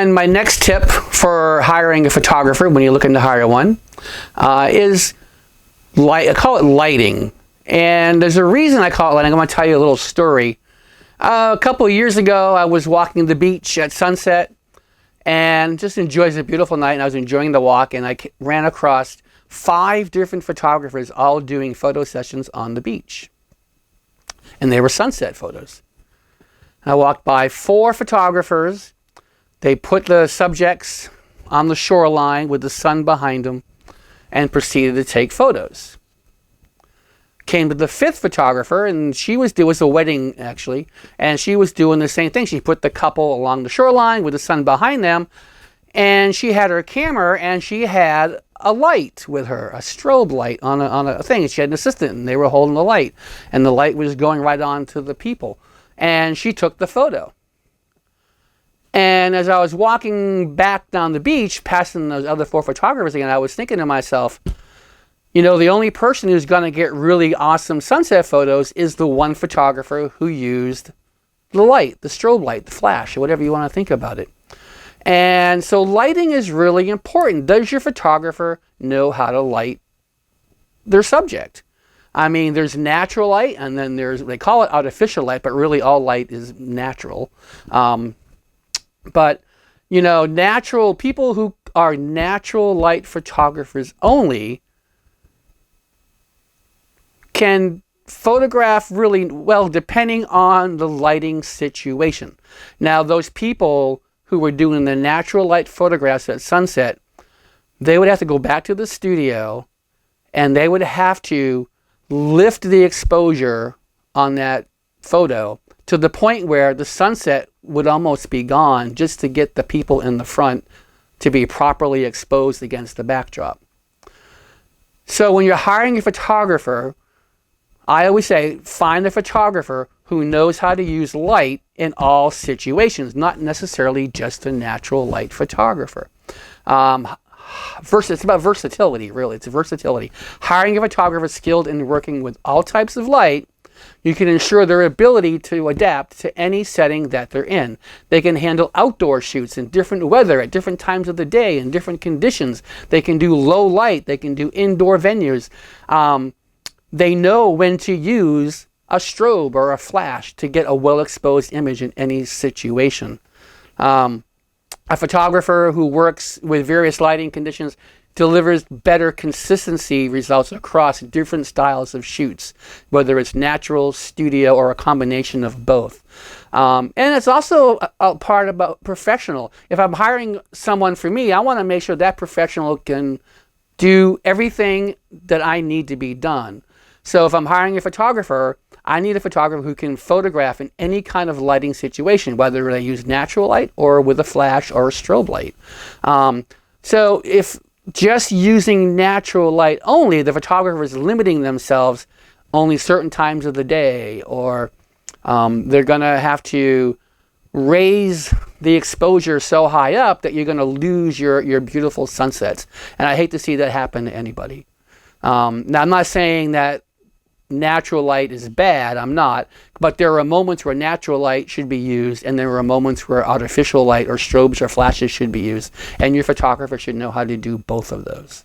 And my next tip for hiring a photographer when you're looking to hire one is I call it lighting. And there's a reason I call it lighting. I'm going to tell you a little story. A couple of years ago, I was walking the beach at sunset and just enjoyed a beautiful night. And I was enjoying the walk, and I ran across 5 different photographers all doing photo sessions on the beach. And they were sunset photos. I walked by 4 photographers. They put the subjects on the shoreline with the sun behind them and proceeded to take photos. Came to the 5th photographer, and it was a wedding actually, and she was doing the same thing. She put the couple along the shoreline with the sun behind them, and she had her camera, and she had a light with her, a strobe light on a thing. She had an assistant, and they were holding the light, and the light was going right on to the people, and she took the photo. And as I was walking back down the beach, passing those other 4 photographers again, I was thinking to myself, you know, the only person who's going to get really awesome sunset photos is the one photographer who used the light, the strobe light, the flash, or whatever you want to think about it. And so lighting is really important. Does your photographer know how to light their subject? I mean, there's natural light, and then they call it artificial light, but really all light is natural. But, you know, people who are natural light photographers only can photograph really well depending on the lighting situation. Now, those people who were doing the natural light photographs at sunset, they would have to go back to the studio and they would have to lift the exposure on that photo to the point where the sunset would almost be gone just to get the people in the front to be properly exposed against the backdrop. So when you're hiring a photographer, I always say, find a photographer who knows how to use light in all situations, not necessarily just a natural light photographer. It's about versatility, really. It's versatility. Hiring a photographer skilled in working with all types of light, you can ensure their ability to adapt to any setting that they're in. They can handle outdoor shoots in different weather at different times of the day in different conditions. They can do low light. They can do indoor venues. They know when to use a strobe or a flash to get a well-exposed image in any situation. A photographer who works with various lighting conditions delivers better consistency results across different styles of shoots, whether it's natural, studio, or a combination of both. And it's also a part about professional. If I'm hiring someone for me, I want to make sure that professional can do everything that I need to be done. So if I'm hiring a photographer, I need a photographer who can photograph in any kind of lighting situation, whether they use natural light or with a flash or a strobe light. So if just using natural light only, the photographer is limiting themselves only certain times of the day, or they're going to have to raise the exposure so high up that you're going to lose your beautiful sunsets. And I hate to see that happen to anybody. Now, I'm not saying that natural light is bad. I'm not. But there are moments where natural light should be used, and there are moments where artificial light or strobes or flashes should be used. And your photographer should know how to do both of those.